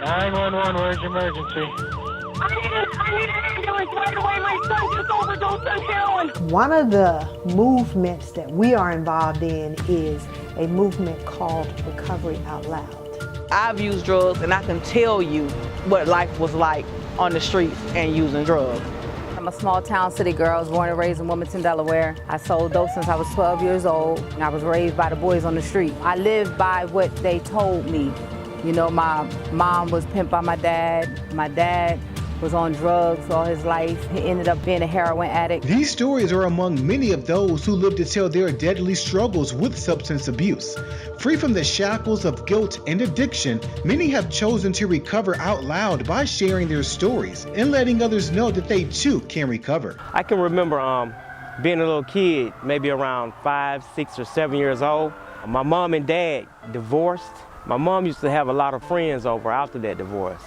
911, where's your emergency? I need an ambulance right away. My son just overdosed on heroin. One of the movements that we are involved in is a movement called Recovery Out Loud. I've used drugs and I can tell you what life was like on the streets and using drugs. I'm a small town city girl. I was born and raised in Wilmington, Delaware. I sold dope since I was 12 years old. And I was raised by the boys on the street. I lived by what they told me. You know, my mom was pimped by my dad. My dad was on drugs all his life. He ended up being a heroin addict. These stories are among many of those who live to tell their deadly struggles with substance abuse. Free from the shackles of guilt and addiction, many have chosen to recover out loud by sharing their stories and letting others know that they too can recover. I can remember being a little kid, maybe around 5, 6, or 7 years old. My mom and dad divorced. My mom used to have a lot of friends over after that divorce.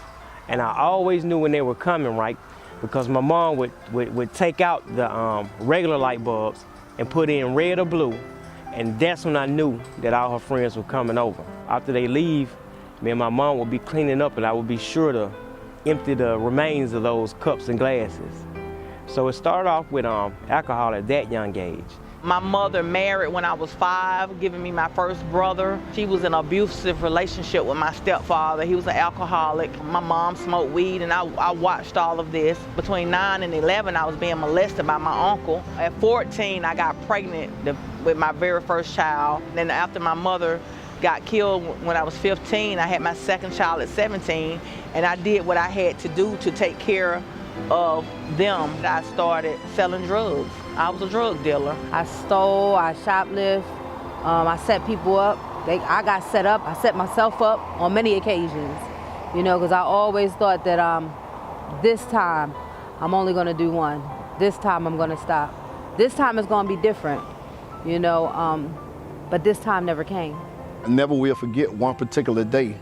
And I always knew when they were coming, right? Because my mom would take out the regular light bulbs and put in red or blue. And that's when I knew that all her friends were coming over. After they leave, me and my mom would be cleaning up and I would be sure to empty the remains of those cups and glasses. So it started off with alcohol at that young age. My mother married when I was 5, giving me my first brother. She was in an abusive relationship with my stepfather. He was an alcoholic. My mom smoked weed, and I watched all of this. Between 9 and 11, I was being molested by my uncle. At 14, I got pregnant with my very first child. Then after my mother got killed when I was 15, I had my second child at 17, and I did what I had to do to take care of them. I started selling drugs. I was a drug dealer. I stole, I shoplift, I set people up. I got set up, I set myself up on many occasions, you know, because I always thought that this time I'm only gonna do one. This time I'm gonna stop. This time it's gonna be different, you know, but this time never came. I never will forget one particular day.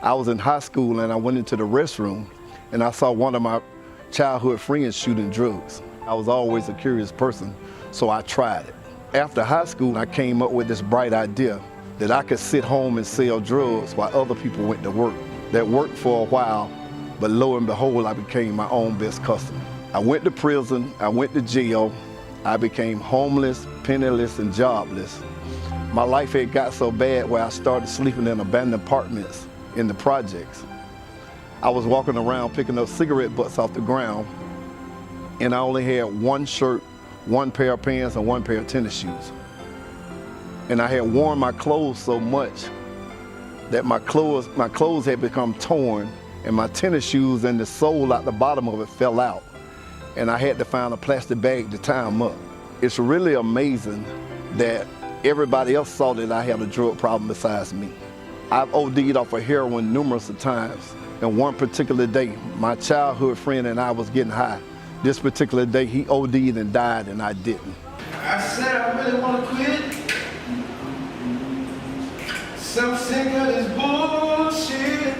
I was in high school and I went into the restroom and I saw one of my childhood friends shooting drugs. I was always a curious person, so I tried it. After high school, I came up with this bright idea that I could sit home and sell drugs while other people went to work. That worked for a while, but lo and behold, I became my own best customer. I went to prison, I went to jail, I became homeless, penniless, and jobless. My life had got so bad where I started sleeping in abandoned apartments in the projects. I was walking around picking up cigarette butts off the ground, and I only had one shirt, one pair of pants, and one pair of tennis shoes. And I had worn my clothes so much that my clothes had become torn, and my tennis shoes and the sole at the bottom of it fell out. And I had to find a plastic bag to tie them up. It's really amazing that everybody else saw that I had a drug problem besides me. I've OD'd off of heroin numerous of times. And one particular day, my childhood friend and I was getting high. This particular day, he OD'd and died, and I didn't. I said I really want to quit. So I'm sick of this bullshit.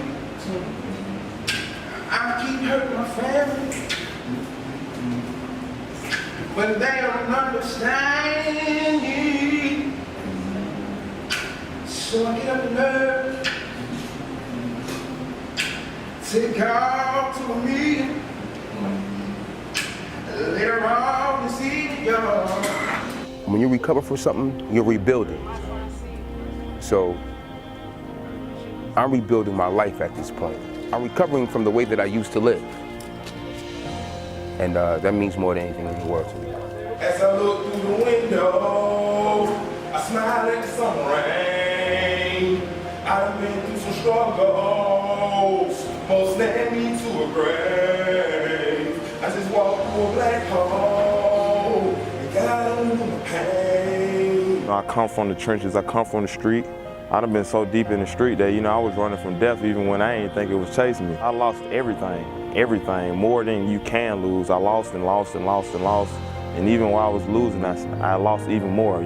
I keep hurting my family, but they don't understand me. So I get up the nerve to call to a meeting. Later on this evening, y'all. When you recover from something, you're rebuilding. So I'm rebuilding my life at this point. I'm recovering from the way that I used to live. And that means more than anything in the world to me. As I look through the window, I smile at the sun rain. I've been through some struggles, most led me to a grave. I just walk through a black hole, and God only knew my pain. I come from the trenches, I come from the street. I'd have been so deep in the street that, I was running from death even when I didn't think it was chasing me. I lost everything, more than you can lose. I lost and lost and lost and lost. And even while I was losing, I lost even more,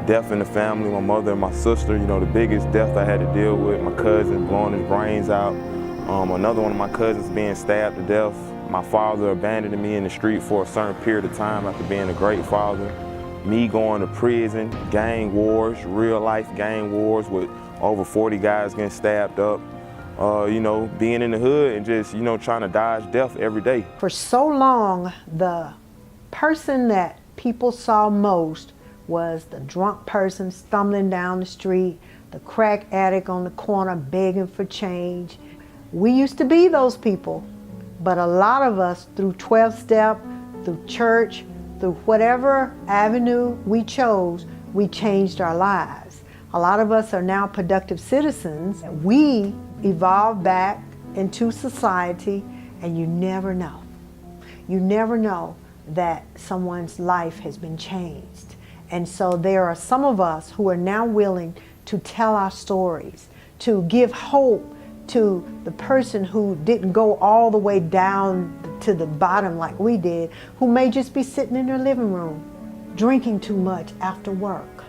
Death in the family, my mother and my sister, the biggest death I had to deal with, my cousin blowing his brains out, another one of my cousins being stabbed to death, my father abandoning me in the street for a certain period of time after being a great father, me going to prison, gang wars, real life gang wars with over 40 guys getting stabbed up, you know, being in the hood and just, you know, trying to dodge death every day. For so long, the person that people saw most was the drunk person stumbling down the street, the crack addict on the corner begging for change. We used to be those people, but a lot of us, through 12-step, through church, through whatever avenue we chose, we changed our lives. A lot of us are now productive citizens. We evolved back into society, and you never know. You never know that someone's life has been changed. And so there are some of us who are now willing to tell our stories, to give hope to the person who didn't go all the way down to the bottom like we did, who may just be sitting in their living room, drinking too much after work,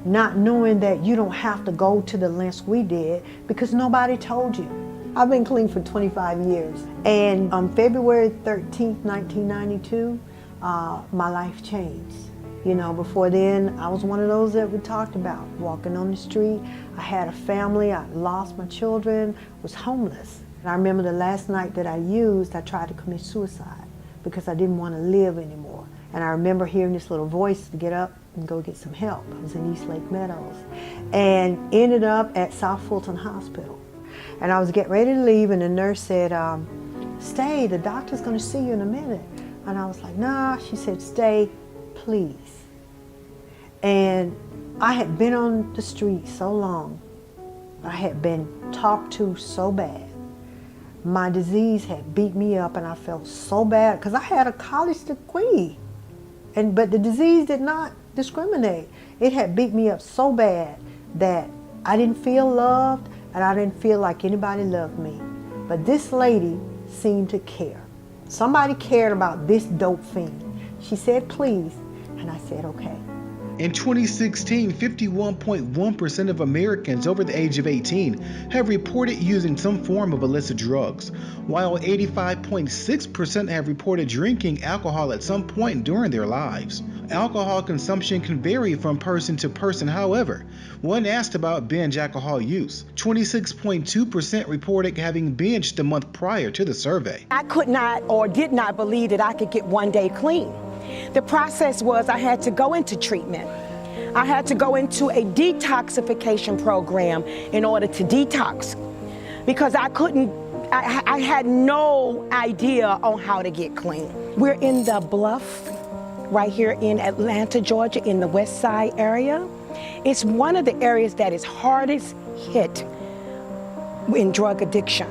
not knowing that you don't have to go to the lengths we did because nobody told you. I've been clean for 25 years, and on February 13th, 1992, my life changed. You know, before then, I was one of those that we talked about, walking on the street. I had a family, I lost my children, was homeless. And I remember the last night that I used, I tried to commit suicide because I didn't want to live anymore. And I remember hearing this little voice to get up and go get some help. I was in East Lake Meadows and ended up at South Fulton Hospital. And I was getting ready to leave, and the nurse said, stay, the doctor's going to see you in a minute. And I was like, nah. She said, stay, please. And I had been on the street so long. I had been talked to so bad. My disease had beat me up, and I felt so bad because I had a college degree. But the disease did not discriminate. It had beat me up so bad that I didn't feel loved, and I didn't feel like anybody loved me. But this lady seemed to care. Somebody cared about this dope fiend. She said, please, and I said, okay. In 2016, 51.1% of Americans over the age of 18 have reported using some form of illicit drugs, while 85.6% have reported drinking alcohol at some point during their lives. Alcohol consumption can vary from person to person, however. When asked about binge alcohol use, 26.2% reported having binged the month prior to the survey. I could not or did not believe that I could get one day clean. The process was I had to go into treatment. I had to go into a detoxification program in order to detox because I had no idea on how to get clean. We're in the Bluff, right here in Atlanta, Georgia, in the West Side area. It's one of the areas that is hardest hit in drug addiction.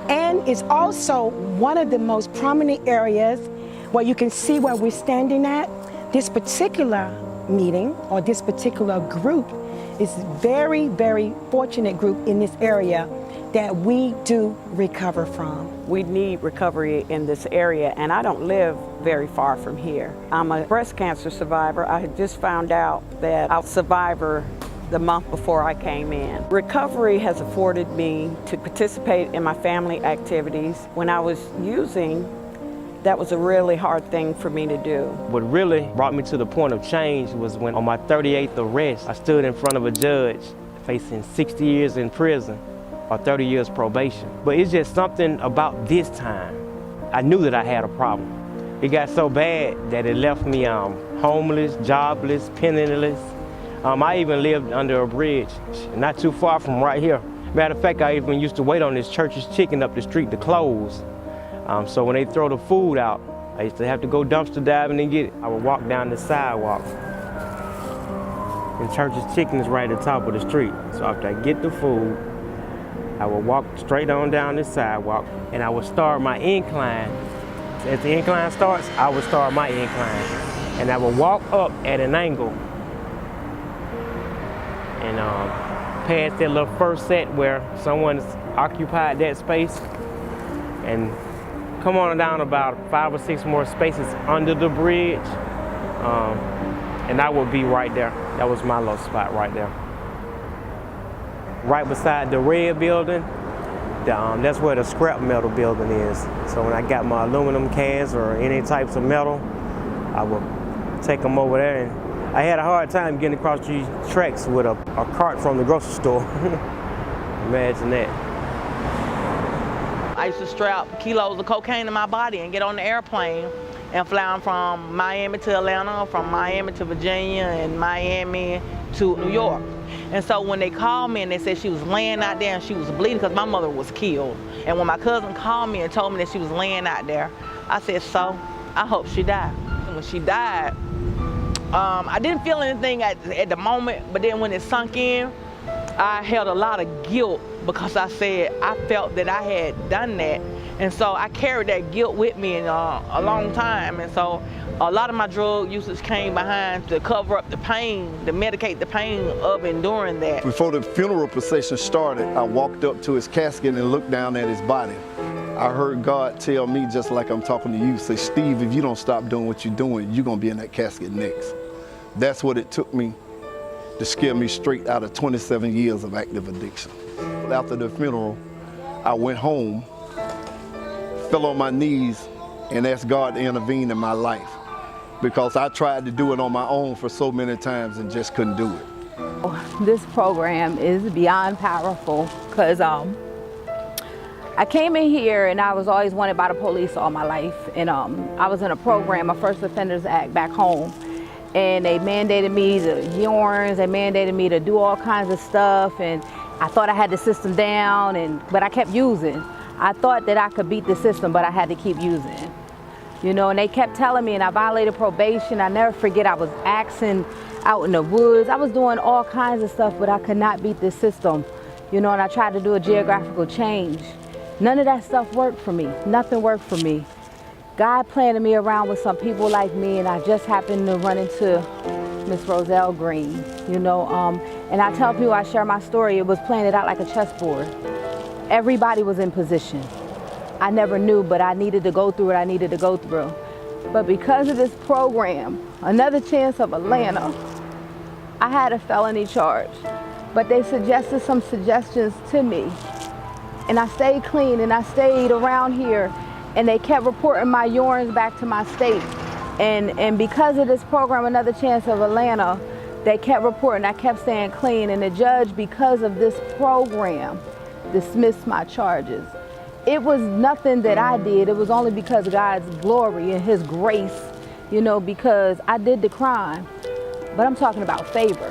And it's also one of the most prominent areas where you can see where we're standing at. This particular meeting or this particular group is very, very fortunate group in this area that we do recover from. We need recovery in this area, and I don't live very far from here. I'm a breast cancer survivor. I had just found out that I was a survivor the month before I came in. Recovery has afforded me to participate in my family activities. When I was using, that was a really hard thing for me to do. What really brought me to the point of change was when on my 38th arrest, I stood in front of a judge facing 60 years in prison or 30 years probation. But it's just something about this time. I knew that I had a problem. It got so bad that it left me homeless, jobless, penniless. I even lived under a bridge, not too far from right here. Matter of fact, I even used to wait on this church's chicken up the street to close. So when they throw the food out, I used to have to go dumpster diving and get it. I would walk down the sidewalk. And church's chicken is right at the top of the street. So after I get the food, I would walk straight on down this sidewalk, and I would start my incline. As the incline starts, I would start my incline. And I would walk up at an angle and past that little first set where someone's occupied that space, and come on down about 5 or 6 more spaces under the bridge, and I would be right there. That was my little spot right there. Right beside the red building, that's where the scrap metal building is. So when I got my aluminum cans or any types of metal, I would take them over there. And I had a hard time getting across these tracks with a cart from the grocery store. Imagine that. I used to strap kilos of cocaine in my body and get on the airplane and fly from Miami to Atlanta, from Miami to Virginia, and Miami to New York. And so when they called me and they said she was laying out there and she was bleeding because my mother was killed. And when my cousin called me and told me that she was laying out there, I said, so I hope she died. And when she died, I didn't feel anything at the moment, but then when it sunk in, I held a lot of guilt because I said I felt that I had done that. And so I carried that guilt with me a long time. And so a lot of my drug usage came behind to cover up the pain, to medicate the pain of enduring that. Before the funeral procession started, I walked up to his casket and looked down at his body. I heard God tell me, just like I'm talking to you, say, Steve, if you don't stop doing what you're doing, you're gonna be in that casket next. That's what it took me to scare me straight out of 27 years of active addiction. After the funeral, I went home, fell on my knees, and asked God to intervene in my life, because I tried to do it on my own for so many times and just couldn't do it. This program is beyond powerful because I came in here and I was always wanted by the police all my life. And I was in a program, a First Offenders Act back home. And they mandated me to urines, they mandated me to do all kinds of stuff. And I thought I had the system down, but I kept using. I thought that I could beat the system, but I had to keep using. You know, and they kept telling me, and I violated probation. I never forget, I was axing out in the woods. I was doing all kinds of stuff, but I could not beat the system. You know, and I tried to do a geographical change. None of that stuff worked for me. Nothing worked for me. God planted me around with some people like me, and I just happened to run into Miss Roselle Green, you know. And I tell people, I share my story, it was planted out like a chessboard. Everybody was in position. I never knew, but I needed to go through what I needed to go through. But because of this program, Another Chance of Atlanta, I had a felony charge. But they suggested some suggestions to me. And I stayed clean and I stayed around here, and they kept reporting my urines back to my state. And because of this program, Another Chance of Atlanta, they kept reporting, I kept staying clean, and the judge, because of this program, dismissed my charges. It was nothing that I did, it was only because of God's glory and His grace, you know, because I did the crime, but I'm talking about favor.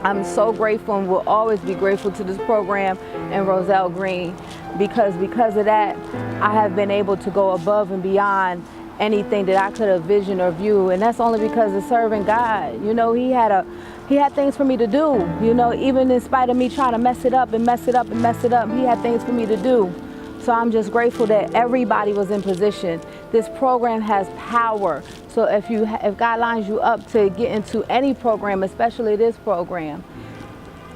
I'm so grateful and will always be grateful to this program and Roselle Green, because of that, I have been able to go above and beyond anything that I could have visioned or view, and that's only because of serving God. You know, He had things for me to do, you know, even in spite of me trying to mess it up and mess it up and mess it up, He had things for me to do. So I'm just grateful that everybody was in position. This program has power. So if God lines you up to get into any program, especially this program,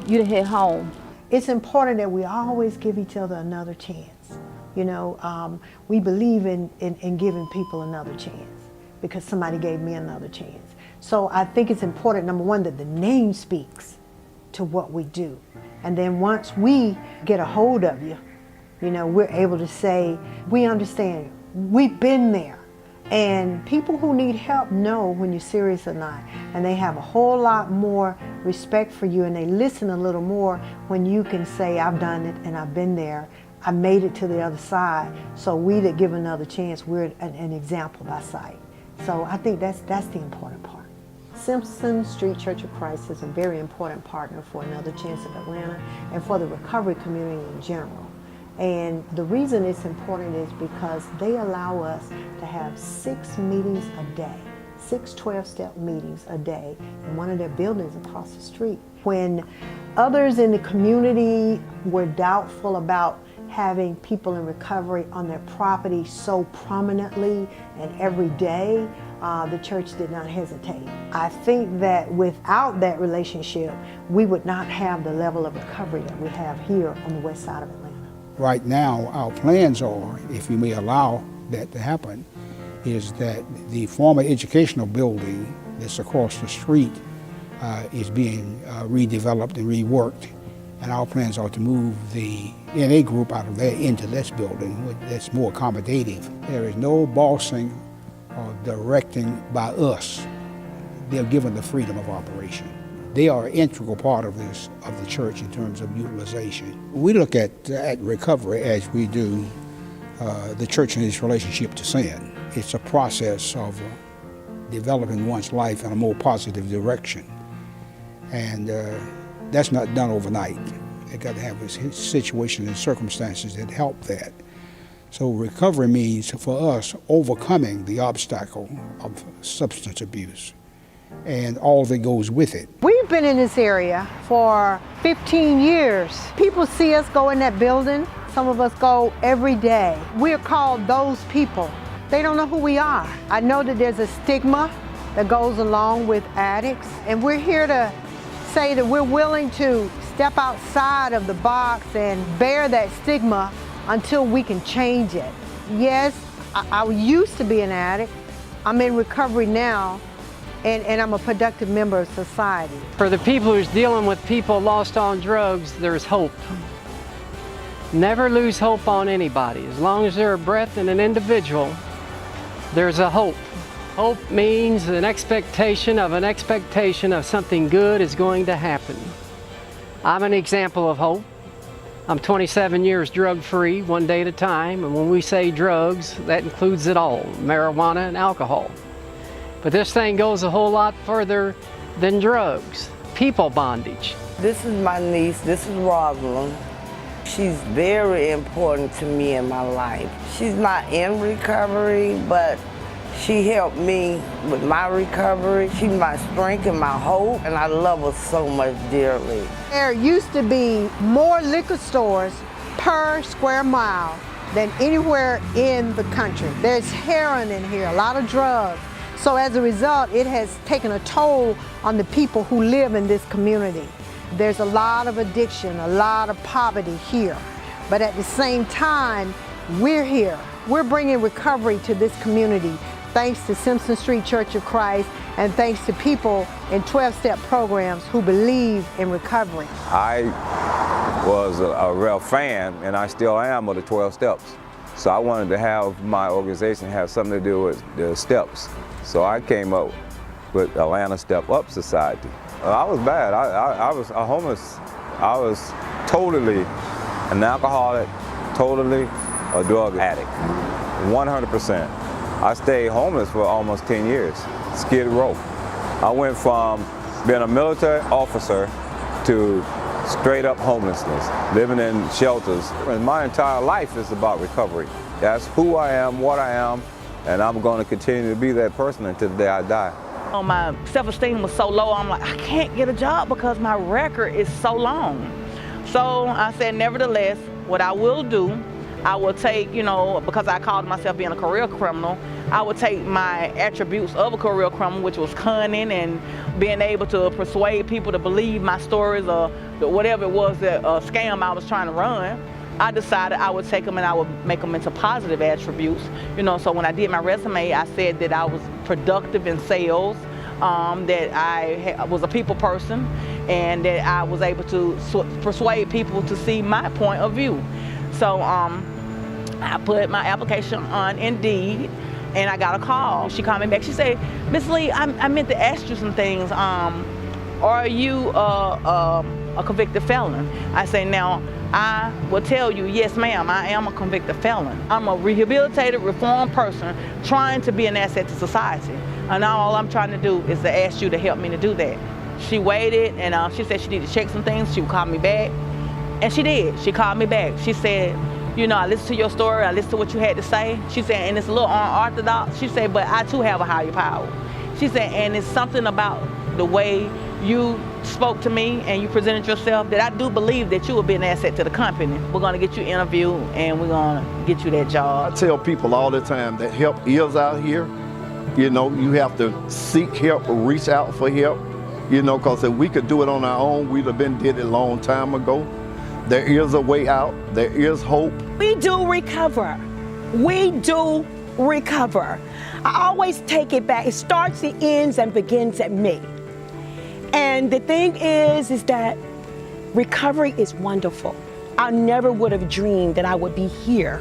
you hit home. It's important that we always give each other another chance. You know, we believe in giving people another chance because somebody gave me another chance. So I think it's important, number one, that the name speaks to what we do. And then once we get a hold of you, you know, we're able to say, we understand, we've been there. And people who need help know when you're serious or not. And they have a whole lot more respect for you, and they listen a little more when you can say, I've done it and I've been there. I made it to the other side. So we that give another chance, we're an example by sight. So I think that's the important part. Simpson Street Church of Christ is a very important partner for Another Chance of Atlanta and for the recovery community in general. And the reason it's important is because they allow us to have 6 meetings a day, 6 12-step meetings a day in one of their buildings across the street. When others in the community were doubtful about having people in recovery on their property so prominently and every day, the church did not hesitate. I think that without that relationship, we would not have the level of recovery that we have here on the west side of Atlanta. Right now, our plans are, if you may allow that to happen, is that the former educational building that's across the street is being redeveloped and reworked. And our plans are to move the NA group out of there into this building that's more accommodative. There is no bossing or directing by us. They're given the freedom of operation. they are an integral part of the church in terms of utilization. We look at recovery as we do the church and its relationship to sin. It's a process of developing one's life in a more positive direction. And that's not done overnight. They got to have situations and circumstances that help that. So recovery means for us overcoming the obstacle of substance abuse and all that goes with it. We've been in this area for 15 years. People see us go in that building. Some of us go every day. We're called those people. They don't know who we are. I know that there's a stigma that goes along with addicts, and we're here to say that we're willing to step outside of the box and bear that stigma until we can change it. Yes, I used to be an addict. I'm in recovery now, and I'm a productive member of society. For the people who's dealing with people lost on drugs, there's hope. Never lose hope on anybody. As long as there's a breath in an individual, there's a hope. Hope means an expectation of something good is going to happen. I'm an example of hope. I'm 27 years drug-free, one day at a time, and when we say drugs, that includes it all, marijuana and alcohol. But this thing goes a whole lot further than drugs. People bondage. This is my niece, this is Rosalind. She's very important to me in my life. She's not in recovery, but she helped me with my recovery. She's my strength and my hope, and I love her so much dearly. There used to be more liquor stores per square mile than anywhere in the country. There's heroin in here, a lot of drugs. So as a result, it has taken a toll on the people who live in this community. There's a lot of addiction, a lot of poverty here. But at the same time, we're here. We're bringing recovery to this community, thanks to Simpson Street Church of Christ and thanks to people in 12-step programs who believe in recovery. I was a real fan, and I still am, of the 12 steps. So I wanted to have my organization have something to do with the steps. So I came up with Atlanta Step Up Society. I was bad. I was a homeless. I was totally an alcoholic, totally a drug addict, 100%. I stayed homeless for almost 10 years, Skid Row. I went from being a military officer to straight up homelessness, living in shelters. And my entire life is about recovery. That's who I am, what I am, and I'm going to continue to be that person until the day I die. My self-esteem was so low, I'm like, I can't get a job because my record is so long. So I said, nevertheless, what I will do, I will take, because I called myself being a career criminal, I would take my attributes of a career criminal, which was cunning and being able to persuade people to believe my stories or whatever it was, that scam I was trying to run. I decided I would take them and I would make them into positive attributes. So when I did my resume, I said that I was productive in sales, that I was a people person, and that I was able to persuade people to see my point of view. So I put my application on Indeed, and I got a call. She called me back. She said, Miss Lee, I meant to ask you some things. Are you a convicted felon? I say, now, I will tell you, yes, ma'am, I am a convicted felon. I'm a rehabilitated, reformed person trying to be an asset to society. And now all I'm trying to do is to ask you to help me to do that. She waited, and she said she needed to check some things. She would call me back, and she did. She called me back. She said, I listened to your story, I listened to what you had to say. She said, and it's a little unorthodox. She said, but I too have a higher power. She said, and it's something about the way you spoke to me and you presented yourself that I do believe that you will be an asset to the company. We're gonna get you interviewed and we're gonna get you that job. I tell people all the time that help is out here. You have to seek help or reach out for help, because if we could do it on our own, we'd have did it a long time ago. There is a way out. There is hope. We do recover. We do recover. I always take it back. It starts, it ends, and begins at me. And the thing is that recovery is wonderful. I never would have dreamed that I would be here,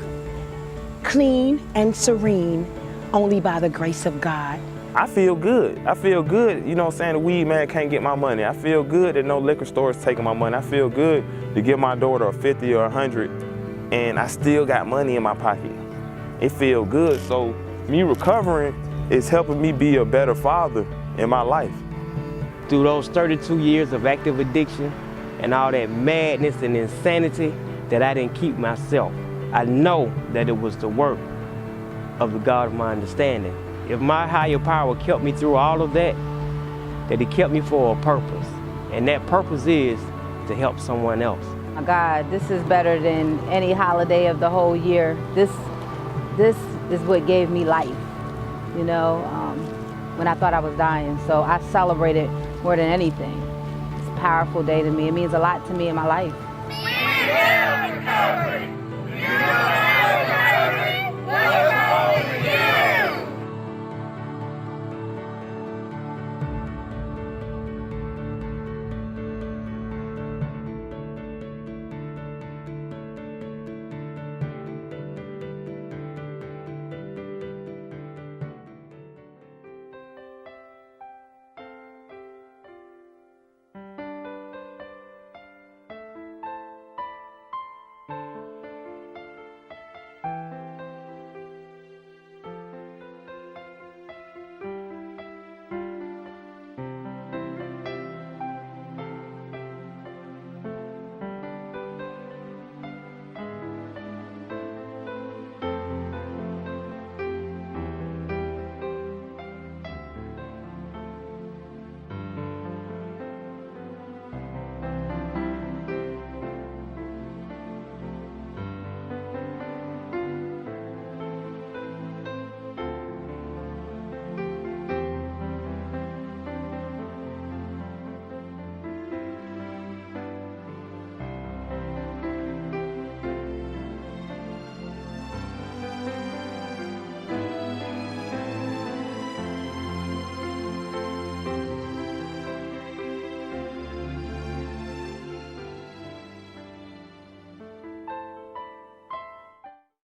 clean and serene, only by the grace of God. I feel good. I feel good, you know what I'm saying, the weed man can't get my money. I feel good that no liquor store is taking my money. I feel good to give my daughter a 50 or 100 and I still got money in my pocket. It feels good. So me recovering is helping me be a better father in my life. Through those 32 years of active addiction and all that madness and insanity that I didn't keep myself, I know that it was the work of the God of my understanding. If my higher power kept me through all of that, that it kept me for a purpose. And that purpose is to help someone else. God, this is better than any holiday of the whole year. This is what gave me life, you know, when I thought I was dying. So I celebrate it more than anything. It's a powerful day to me. It means a lot to me in my life.